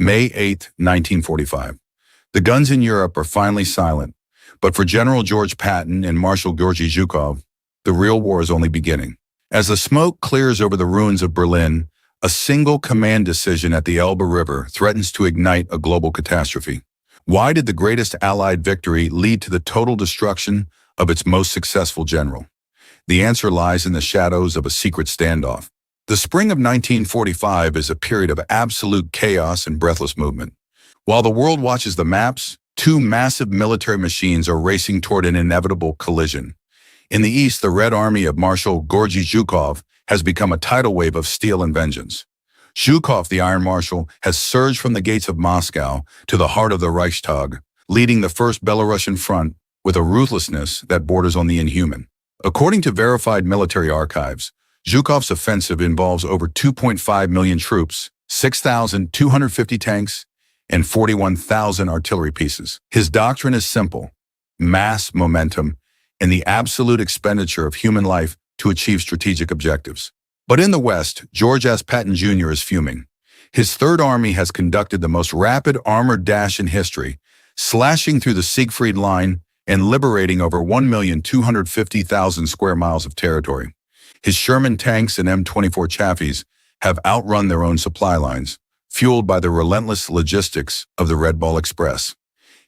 May 8, 1945. The guns in Europe are finally silent, but for General George Patton and Marshal Georgy Zhukov, the real war is only beginning. As the smoke clears over the ruins of Berlin, a single command decision at the Elbe River threatens to ignite a global catastrophe. Why did the greatest Allied victory lead to the total destruction of its most successful general? The answer lies in the shadows of a secret standoff. The spring of 1945 is a period of absolute chaos and breathless movement. While the world watches the maps, two massive military machines are racing toward an inevitable collision. In the east, the Red Army of Marshal Georgy Zhukov has become a tidal wave of steel and vengeance. Zhukov, the Iron Marshal, has surged from the gates of Moscow to the heart of the Reichstag, leading the First Belarusian Front with a ruthlessness that borders on the inhuman. According to verified military archives, Zhukov's offensive involves over 2.5 million troops, 6,250 tanks, and 41,000 artillery pieces. His doctrine is simple: mass momentum and the absolute expenditure of human life to achieve strategic objectives. But in the West, George S. Patton Jr. is fuming. His Third Army has conducted the most rapid armored dash in history, slashing through the Siegfried Line and liberating over 1,250,000 square miles of territory. His Sherman tanks and M24 Chaffies have outrun their own supply lines, fueled by the relentless logistics of the Red Ball Express.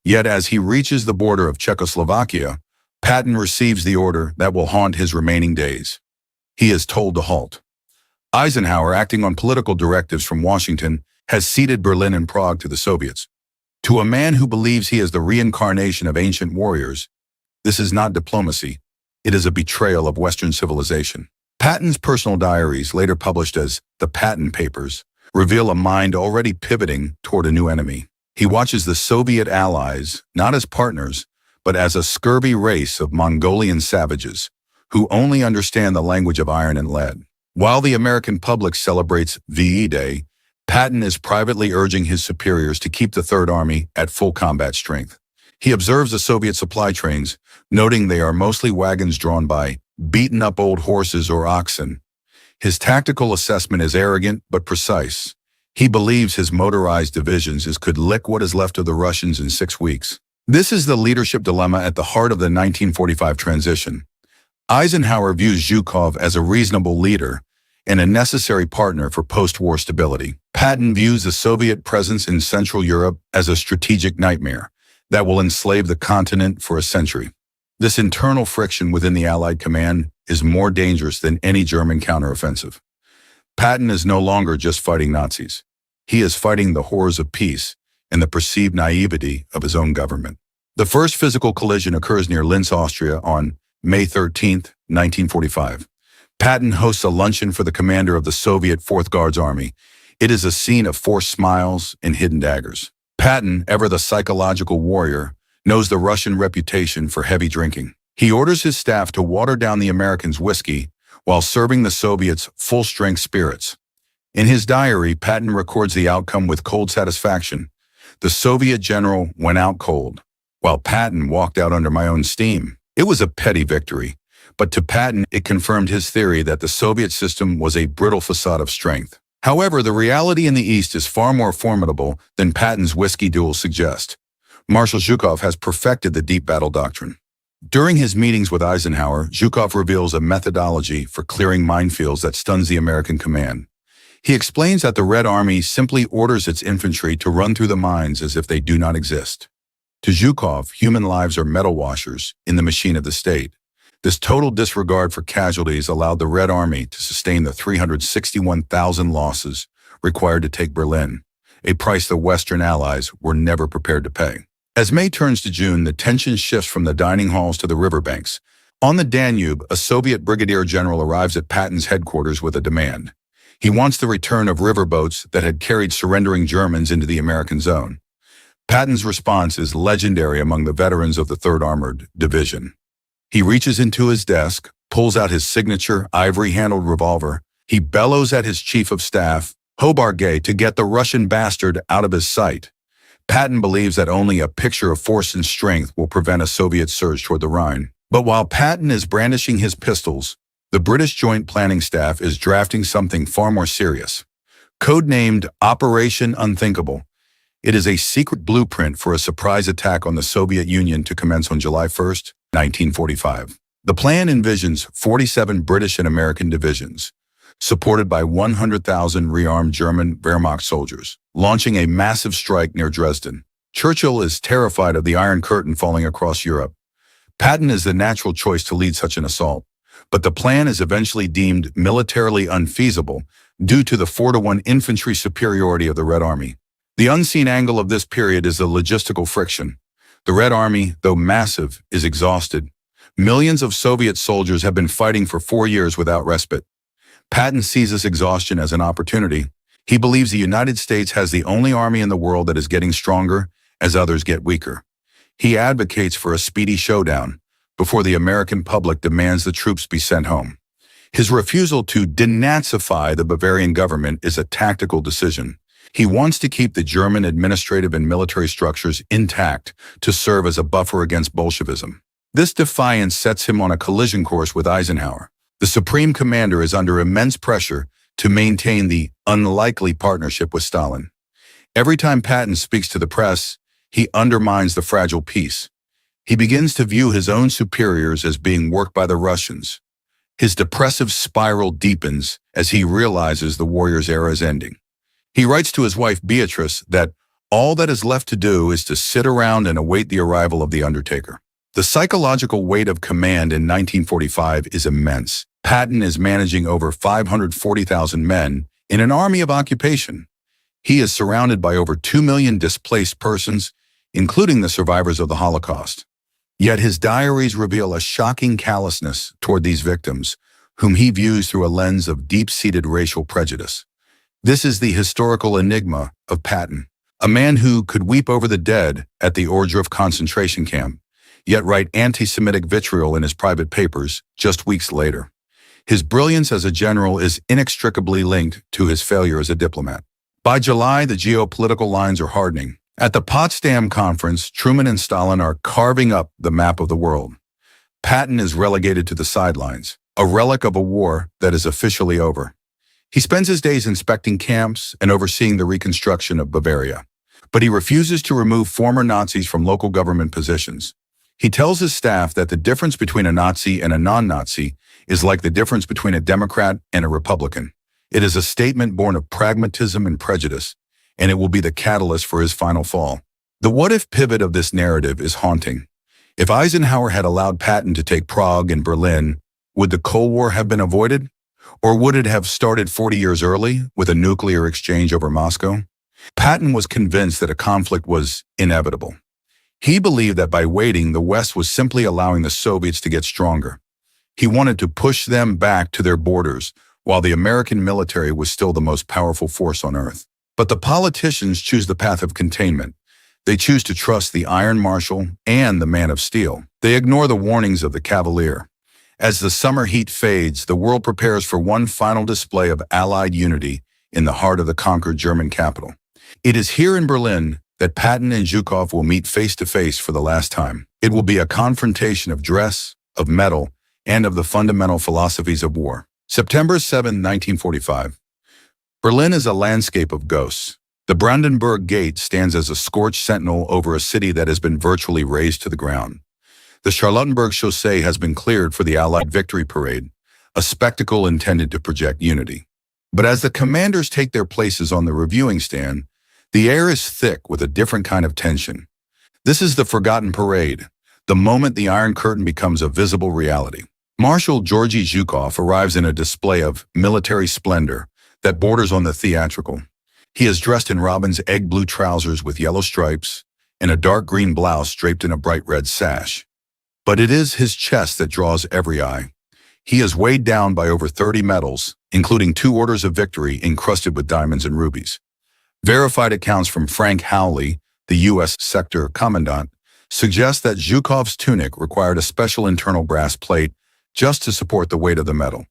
Yet as he reaches the border of Czechoslovakia, Patton receives the order that will haunt his remaining days. He is told to halt. Eisenhower, acting on political directives from Washington, has ceded Berlin and Prague to the Soviets. To a man who believes he is the reincarnation of ancient warriors, this is not diplomacy. It is a betrayal of Western civilization. Patton's personal diaries, later published as the Patton Papers, reveal a mind already pivoting toward a new enemy. He watches the Soviet allies not as partners, but as a scurvy race of Mongolian savages who only understand the language of iron and lead. While the American public celebrates VE Day, Patton is privately urging his superiors to keep the Third Army at full combat strength. He observes the Soviet supply trains, noting they are mostly wagons drawn by beaten-up old horses or oxen. His tactical assessment is arrogant but precise. He believes his motorized divisions could lick what is left of the Russians in 6 weeks. This is the leadership dilemma at the heart of the 1945 transition. Eisenhower views Zhukov as a reasonable leader and a necessary partner for post-war stability. Patton views the Soviet presence in Central Europe as a strategic nightmare that will enslave the continent for a century. This internal friction within the Allied command is more dangerous than any German counteroffensive. Patton is no longer just fighting Nazis. He is fighting the horrors of peace and the perceived naivety of his own government. The first physical collision occurs near Linz, Austria on May 13, 1945. Patton hosts a luncheon for the commander of the Soviet Fourth Guards Army. It is a scene of forced smiles and hidden daggers. Patton, ever the psychological warrior, knows the Russian reputation for heavy drinking. He orders his staff to water down the Americans' whiskey while serving the Soviets full-strength spirits. In his diary, Patton records the outcome with cold satisfaction. The Soviet general went out cold, while Patton walked out under my own steam. It was a petty victory, but to Patton, it confirmed his theory that the Soviet system was a brittle facade of strength. However, the reality in the East is far more formidable than Patton's whiskey duels suggest. Marshal Zhukov has perfected the deep battle doctrine. During his meetings with Eisenhower, Zhukov reveals a methodology for clearing minefields that stuns the American command. He explains that the Red Army simply orders its infantry to run through the mines as if they do not exist. To Zhukov, human lives are metal washers in the machine of the state. This total disregard for casualties allowed the Red Army to sustain the 361,000 losses required to take Berlin, a price the Western Allies were never prepared to pay. As May turns to June, the tension shifts from the dining halls to the riverbanks. On the Danube, a Soviet brigadier general arrives at Patton's headquarters with a demand. He wants the return of riverboats that had carried surrendering Germans into the American zone. Patton's response is legendary among the veterans of the 3rd Armored Division. He reaches into his desk, pulls out his signature ivory-handled revolver. He bellows at his chief of staff, Hobargay, to get the Russian bastard out of his sight. Patton believes that only a picture of force and strength will prevent a Soviet surge toward the Rhine. But while Patton is brandishing his pistols, the British Joint Planning Staff is drafting something far more serious. Codenamed Operation Unthinkable, It is a secret blueprint for a surprise attack on the Soviet Union to commence on July 1, 1945. The plan envisions 47 British and American divisions, supported by 100,000 rearmed German Wehrmacht soldiers, launching a massive strike near Dresden. Churchill is terrified of the Iron Curtain falling across Europe. Patton is the natural choice to lead such an assault, but the plan is eventually deemed militarily unfeasible due to the 4-to-1 infantry superiority of the Red Army. The unseen angle of this period is the logistical friction. The Red Army, though massive, is exhausted. Millions of Soviet soldiers have been fighting for 4 years without respite. Patton sees this exhaustion as an opportunity. He believes the United States has the only army in the world that is getting stronger as others get weaker. He advocates for a speedy showdown before the American public demands the troops be sent home. His refusal to denazify the Bavarian government is a tactical decision. He wants to keep the German administrative and military structures intact to serve as a buffer against Bolshevism. This defiance sets him on a collision course with Eisenhower. The Supreme Commander is under immense pressure to maintain the unlikely partnership with Stalin. Every time Patton speaks to the press, he undermines the fragile peace. He begins to view his own superiors as being worked by the Russians. His depressive spiral deepens as he realizes the warrior's era is ending. He writes to his wife Beatrice that all that is left to do is to sit around and await the arrival of the Undertaker. The psychological weight of command in 1945 is immense. Patton is managing over 540,000 men in an army of occupation. He is surrounded by over 2 million displaced persons, including the survivors of the Holocaust. Yet his diaries reveal a shocking callousness toward these victims, whom he views through a lens of deep-seated racial prejudice. This is the historical enigma of Patton, a man who could weep over the dead at the Ohrdruf concentration camp, yet write anti-Semitic vitriol in his private papers just weeks later. His brilliance as a general is inextricably linked to his failure as a diplomat. By July, the geopolitical lines are hardening. At the Potsdam Conference, Truman and Stalin are carving up the map of the world. Patton is relegated to the sidelines, a relic of a war that is officially over. He spends his days inspecting camps and overseeing the reconstruction of Bavaria, but he refuses to remove former Nazis from local government positions. He tells his staff that the difference between a Nazi and a non-Nazi is like the difference between a Democrat and a Republican. It is a statement born of pragmatism and prejudice, and it will be the catalyst for his final fall. The what-if pivot of this narrative is haunting. If Eisenhower had allowed Patton to take Prague and Berlin, would the Cold War have been avoided? Or would it have started 40 years early with a nuclear exchange over Moscow? Patton was convinced that a conflict was inevitable. He believed that by waiting, the West was simply allowing the Soviets to get stronger. He wanted to push them back to their borders, while the American military was still the most powerful force on Earth. But the politicians choose the path of containment. They choose to trust the Iron Marshal and the Man of Steel. They ignore the warnings of the Cavalier. As the summer heat fades, the world prepares for one final display of Allied unity in the heart of the conquered German capital. It is here in Berlin that Patton and Zhukov will meet face-to-face for the last time. It will be a confrontation of dress, of metal, and of the fundamental philosophies of war. September 7, 1945. Berlin is a landscape of ghosts. The Brandenburg Gate stands as a scorched sentinel over a city that has been virtually razed to the ground. The Charlottenburg Chaussee has been cleared for the Allied victory parade, a spectacle intended to project unity. But as the commanders take their places on the reviewing stand, the air is thick with a different kind of tension. This is the forgotten parade, the moment the Iron Curtain becomes a visible reality. Marshal Georgy Zhukov arrives in a display of military splendor that borders on the theatrical. He is dressed in Robin's egg blue trousers with yellow stripes and a dark green blouse draped in a bright red sash. But it is his chest that draws every eye. He is weighed down by over 30 medals, including 2 orders of victory encrusted with diamonds and rubies. Verified accounts from Frank Howley, the U.S. sector commandant, suggest that Zhukov's tunic required a special internal brass plate just to support the weight of the metal.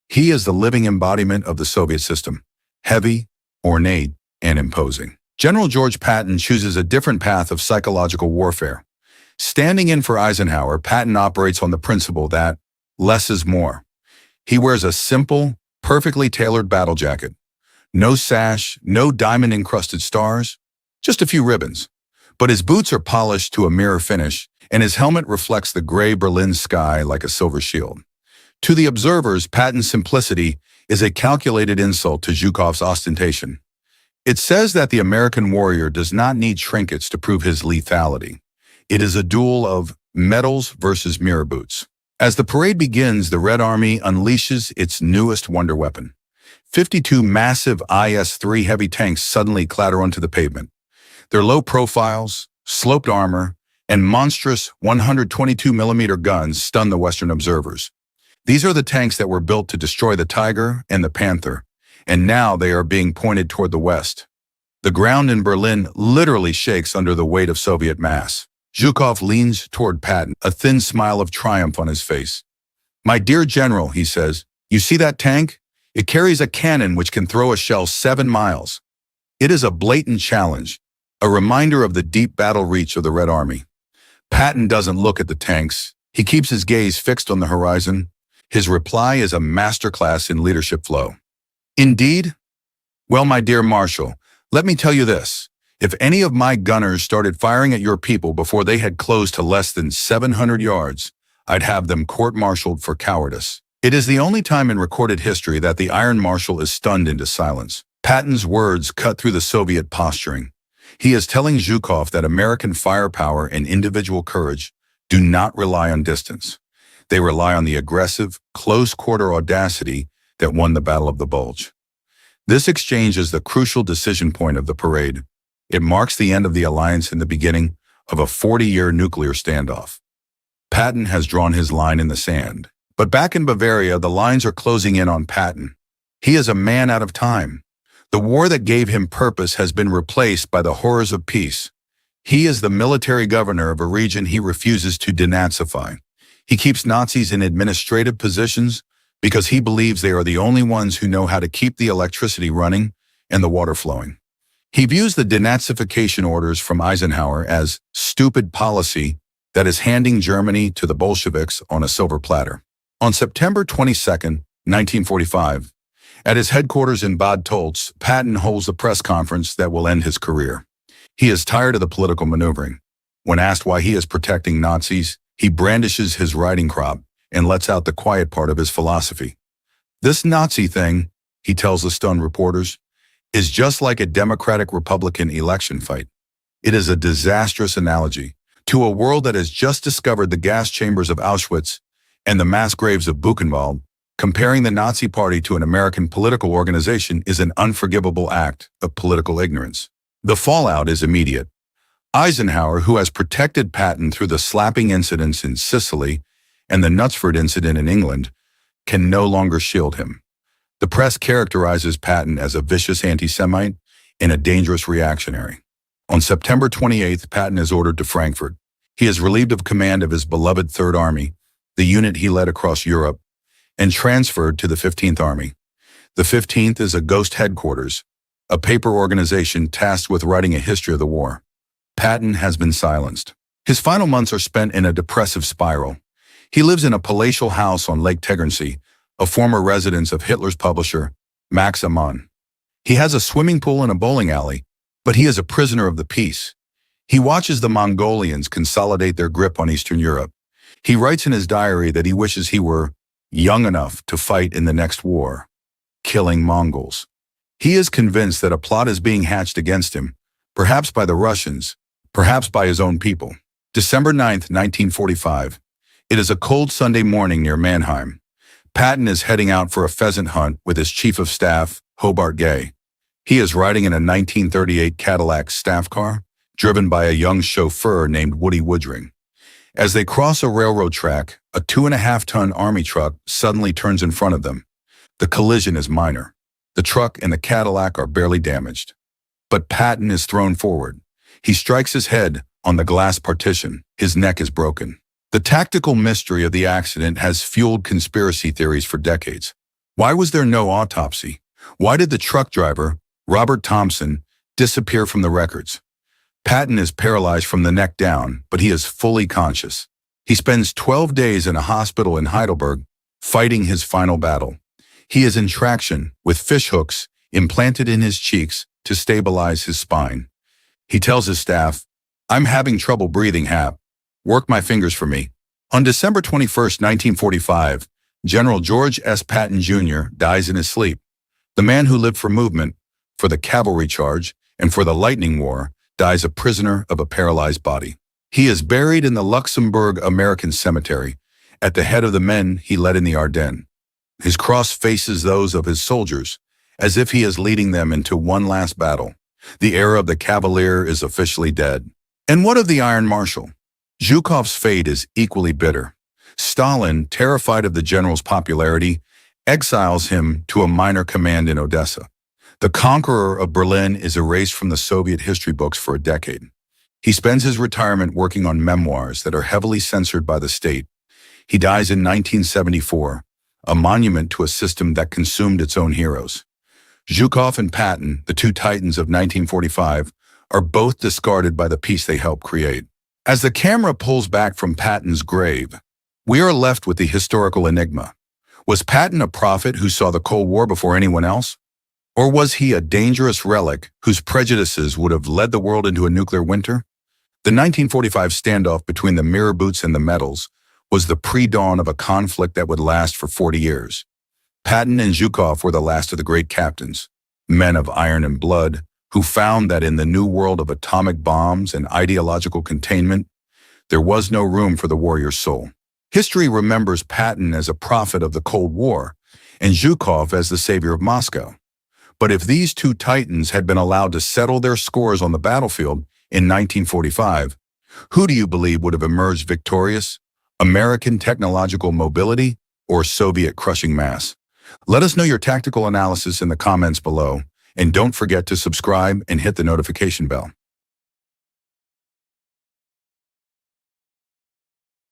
He is the living embodiment of the Soviet system, heavy, ornate, and imposing. General George Patton chooses a different path of psychological warfare. Standing in for Eisenhower, Patton operates on the principle that less is more. He wears a simple, perfectly tailored battle jacket. No sash, no diamond-encrusted stars, just a few ribbons. But his boots are polished to a mirror finish, and his helmet reflects the gray Berlin sky like a silver shield. To the observers, Patton's simplicity is a calculated insult to Zhukov's ostentation. It says that the American warrior does not need trinkets to prove his lethality. It is a duel of medals versus mirror boots. As the parade begins, the Red Army unleashes its newest wonder weapon. 52 massive IS-3 heavy tanks suddenly clatter onto the pavement. Their low profiles, sloped armor, and monstrous 122mm guns stun the Western observers. These are the tanks that were built to destroy the Tiger and the Panther, and now they are being pointed toward the west. The ground in Berlin literally shakes under the weight of Soviet mass. Zhukov leans toward Patton, a thin smile of triumph on his face. "My dear general," he says, "you see that tank? It carries a cannon which can throw a shell 7 miles. It is a blatant challenge, a reminder of the deep battle reach of the Red Army." Patton doesn't look at the tanks. He keeps his gaze fixed on the horizon. His reply is a masterclass in leadership flow. "Indeed? Well, my dear Marshal, let me tell you this. If any of my gunners started firing at your people before they had closed to less than 700 yards, I'd have them court-martialed for cowardice." It is the only time in recorded history that the Iron Marshal is stunned into silence. Patton's words cut through the Soviet posturing. He is telling Zhukov that American firepower and individual courage do not rely on distance. They rely on the aggressive, close-quarter audacity that won the Battle of the Bulge. This exchange is the crucial decision point of the parade. It marks the end of the alliance and the beginning of a 40-year nuclear standoff. Patton has drawn his line in the sand. But back in Bavaria, the lines are closing in on Patton. He is a man out of time. The war that gave him purpose has been replaced by the horrors of peace. He is the military governor of a region he refuses to denazify. He keeps Nazis in administrative positions because he believes they are the only ones who know how to keep the electricity running and the water flowing. He views the denazification orders from Eisenhower as stupid policy that is handing Germany to the Bolsheviks on a silver platter. On September 22, 1945, at his headquarters in Bad Tolz, Patton holds a press conference that will end his career. He is tired of the political maneuvering. When asked why he is protecting Nazis, he brandishes his riding crop and lets out the quiet part of his philosophy. "This Nazi thing," he tells the stunned reporters, "is just like a Democratic-Republican election fight. It is a disastrous analogy to a world that has just discovered the gas chambers of Auschwitz and the mass graves of Buchenwald. Comparing the Nazi Party to an American political organization is an unforgivable act of political ignorance." The fallout is immediate. Eisenhower, who has protected Patton through the slapping incidents in Sicily and the Knutsford incident in England, can no longer shield him. The press characterizes Patton as a vicious anti-Semite and a dangerous reactionary. On September 28th, Patton is ordered to Frankfurt. He is relieved of command of his beloved Third Army, the unit he led across Europe, and transferred to the 15th Army. The 15th is a ghost headquarters, a paper organization tasked with writing a history of the war. Patton has been silenced. His final months are spent in a depressive spiral. He lives in a palatial house on Lake Tegernsee, a former residence of Hitler's publisher, Max Amann. He has a swimming pool and a bowling alley, but he is a prisoner of the peace. He watches the Mongolians consolidate their grip on Eastern Europe. He writes in his diary that he wishes he were young enough to fight in the next war, killing Mongols. He is convinced that a plot is being hatched against him, perhaps by the Russians, perhaps by his own people. December 9th, 1945. It is a cold Sunday morning near Mannheim. Patton is heading out for a pheasant hunt with his chief of staff, Hobart Gay. He is riding in a 1938 Cadillac staff car, driven by a young chauffeur named Woody Woodring. As they cross a railroad track, a 2.5-ton army truck suddenly turns in front of them. The collision is minor. The truck and the Cadillac are barely damaged. But Patton is thrown forward. He strikes his head on the glass partition. His neck is broken. The tactical mystery of the accident has fueled conspiracy theories for decades. Why was there no autopsy? Why did the truck driver, Robert Thompson, disappear from the records? Patton is paralyzed from the neck down, but he is fully conscious. He spends 12 days in a hospital in Heidelberg, fighting his final battle. He is in traction, with fishhooks implanted in his cheeks to stabilize his spine. He tells his staff, "I'm having trouble breathing, Hap. Work my fingers for me." On December 21st, 1945, General George S. Patton Jr. dies in his sleep. The man who lived for movement, for the cavalry charge, and for the lightning war, dies a prisoner of a paralyzed body. He is buried in the Luxembourg American Cemetery, at the head of the men he led in the Ardennes. His cross faces those of his soldiers, as if he is leading them into one last battle. The era of the Cavalier is officially dead. And what of the Iron Marshal? Zhukov's fate is equally bitter. Stalin, terrified of the general's popularity, exiles him to a minor command in Odessa. The conqueror of Berlin is erased from the Soviet history books for a decade. He spends his retirement working on memoirs that are heavily censored by the state. He dies in 1974, a monument to a system that consumed its own heroes. Zhukov and Patton, the two titans of 1945, are both discarded by the peace they helped create. As the camera pulls back from Patton's grave, we are left with the historical enigma. Was Patton a prophet who saw the Cold War before anyone else? Or was he a dangerous relic whose prejudices would have led the world into a nuclear winter? The 1945 standoff between the mirror boots and the medals was the pre-dawn of a conflict that would last for 40 years. Patton and Zhukov were the last of the great captains, men of iron and blood, who found that in the new world of atomic bombs and ideological containment, there was no room for the warrior's soul. History remembers Patton as a prophet of the Cold War and Zhukov as the savior of Moscow. But if these two titans had been allowed to settle their scores on the battlefield in 1945, who do you believe would have emerged victorious? American technological mobility or Soviet crushing mass? Let us know your tactical analysis in the comments below, and don't forget to subscribe and hit the notification bell.